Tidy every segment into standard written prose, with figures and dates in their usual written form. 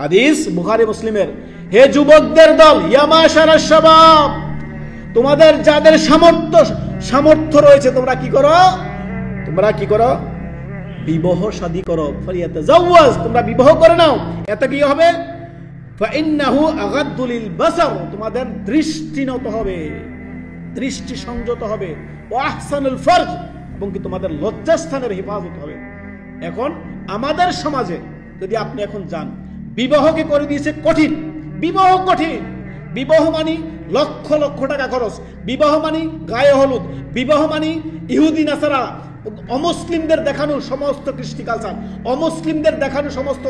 হাদিস বুখারী মুসলিমের। হে যুবকদের দল, ইয়া মাশারাশ শাবাব, তোমাদের যাদের সামর্থ্য রয়েছে তোমরা কি করো? বিবাহ শাদী করো। ফালিয়াতাজাওয়াজ, তোমরা বিবাহ করে নাও। এতে কি হবে? ফাইন্নাহু আগাদ্দু লিল বাসার, তোমাদের দৃষ্টি নত হবে, দৃষ্টি সংযত হবে। ওয়া আহসানুল ফারজ, এবং কি তোমাদের লজ্জাস্থানের হেফাজত হবে। এখন আমাদের সমাজে যদি আপনি এখন যান, বিবাহকে করে দিয়েছে কঠিন। বিবাহ কঠিন। বিবাহ মানি লক্ষ লক্ষ টাকা খরচ, বিবাহ মানি গায়ে হলুদ, বিবাহ মানি ইহুদি নাসারা, অমুসলিমদের দেখানো সমস্ত কৃষ্টি কালচার, অমুসলিমদের দেখানো সমস্ত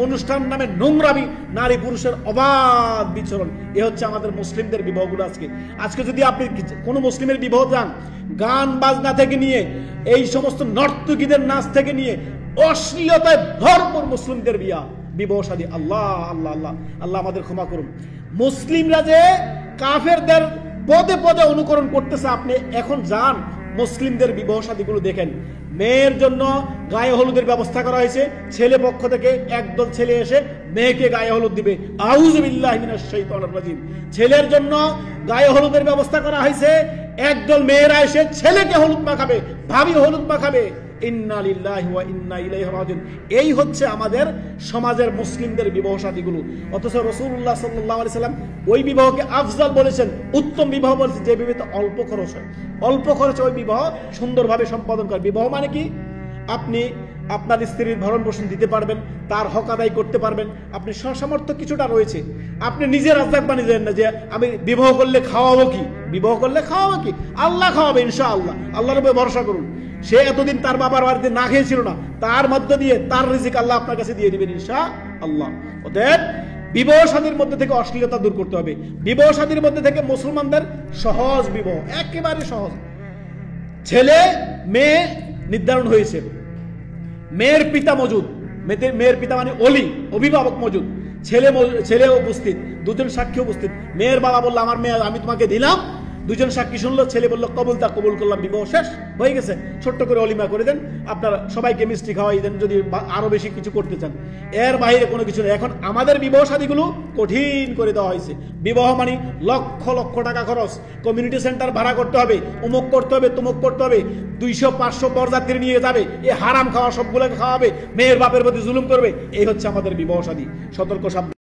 অনুষ্ঠান নামে নোংরামি, নারী পুরুষের অবাধ বিচরণ। এ হচ্ছে আমাদের মুসলিমদের বিবাহগুলো। আজকে যদি আপনি কোনো মুসলিমের বিবাহ যান, গান বাজনা থেকে নিয়ে এই সমস্ত নর্তকীদের নাচ থেকে নিয়ে অশ্লীলতায় ভরপুর মুসলিমদের বিবাহ শাদী। আল্লাহ আল্লাহ আল্লাহ আল্লাহ আমাদের ক্ষমা করুন। মুসলিমরা যে কাফেরদের পদে পদে অনুকরণ করতেছে, আপনি এখন যান মুসলিমদের বিবাহ শাদীগুলো দেখেন। মেয়ের জন্য গায়ে হলুদের ব্যবস্থা করা হয়েছে, ছেলে পক্ষ থেকে একদল ছেলে এসে মেয়েকে গায়ে হলুদ দিবে। আউযু বিল্লাহি মিনাশ শাইতানির রাজিম। ছেলের জন্য গায়ে হলুদের ব্যবস্থা করা হয়েছে, একদল মেয়েরা এসে ছেলেকে হলুদ মাখাবে, ভাবি হলুদ মাখাবে। ইন্না লিল্লাহি ওয়া ইন্না ইলাইহি রাজিউন। এই হচ্ছে আমাদের সমাজের মুসলিমদের বিবাহ শাদীগুলো। অথচ রাসূলুল্লাহ সাল্লাল্লাহু আলাইহি সাল্লাম ওই বিবাহকে আফজাল বলেছেন, উত্তম বিবাহ বলেছেন যে বিবাহতে অল্প খরচ হয়। অল্প খরচে ওই বিবাহ সুন্দরভাবে সম্পাদন করে। বিবাহ মানে কি? আপনি আপনার স্ত্রীর ভরণ পোষণ দিতে পারবেন, তার হক আদায় করতে পারবেন, আপনি সামর্থ্য কিছুটা রয়েছে। আপনি নিজে রাজ্জাক বানিয়ে দেন না যে আমি বিবাহ করলে খাওয়াবো কি, বিবাহ করলে খাওয়াবো কি? আল্লাহ খাওয়াবে ইনশাআল্লাহ। আল্লাহর উপরে ভরসা করুন। সে এতদিন তার বাবার বাড়িতে না খেয়েছিল না, তার মধ্য দিয়ে তার রিজিক আল্লাহ আপনার কাছে দিয়ে দিবেন ইনশাআল্লাহ। অতএব বিবাহ শাদীর মধ্যে থেকে অশ্লীলতা দূর করতে হবে। বিবাহ শাদীর মধ্যে থেকে মুসলমানদের সহজ বিবাহ, একেবারে সহজ। ছেলে মেয়ে নির্ধারণ হয়েছে, মেয়ের পিতা মজুদ, মেয়ের পিতা মানে অভিভাবক মজুদ, ছেলে উপস্থিত, দুজন সাক্ষী উপস্থিত। মেয়ের বাবা বললো আমার মেয়ে আমি তোমাকে দিলাম, দুজন সাক্ষী শুনলো, ছেলে বললো কবুল করলাম, বিবাহ শেষ হয়ে গেছে। ছোট্ট করে অলিমা করে দেন, আপনারা সবাইকে মিষ্টি খাওয়াই দেন যদি আরো বেশি কিছু করতে চান। এর বাইরে কোনো কিছু নেই। এখন আমাদের বিবাহ শাদীগুলো কঠিন করে দেওয়া হয়েছে। বিবাহ মানে লক্ষ লক্ষ টাকা খরচ, কমিউনিটি সেন্টার ভাড়া করতে হবে, অমুক করতে হবে, তমুক করতে হবে, 200-500 বরযাত্রী নিয়ে যাবে, এ হারাম খাওয়া সবগুলোকে খাওয়াবে, মেয়ের বাপের প্রতি জুলুম করবে। এই হচ্ছে আমাদের বিবাহ শাদী। সতর্ক সাবধান।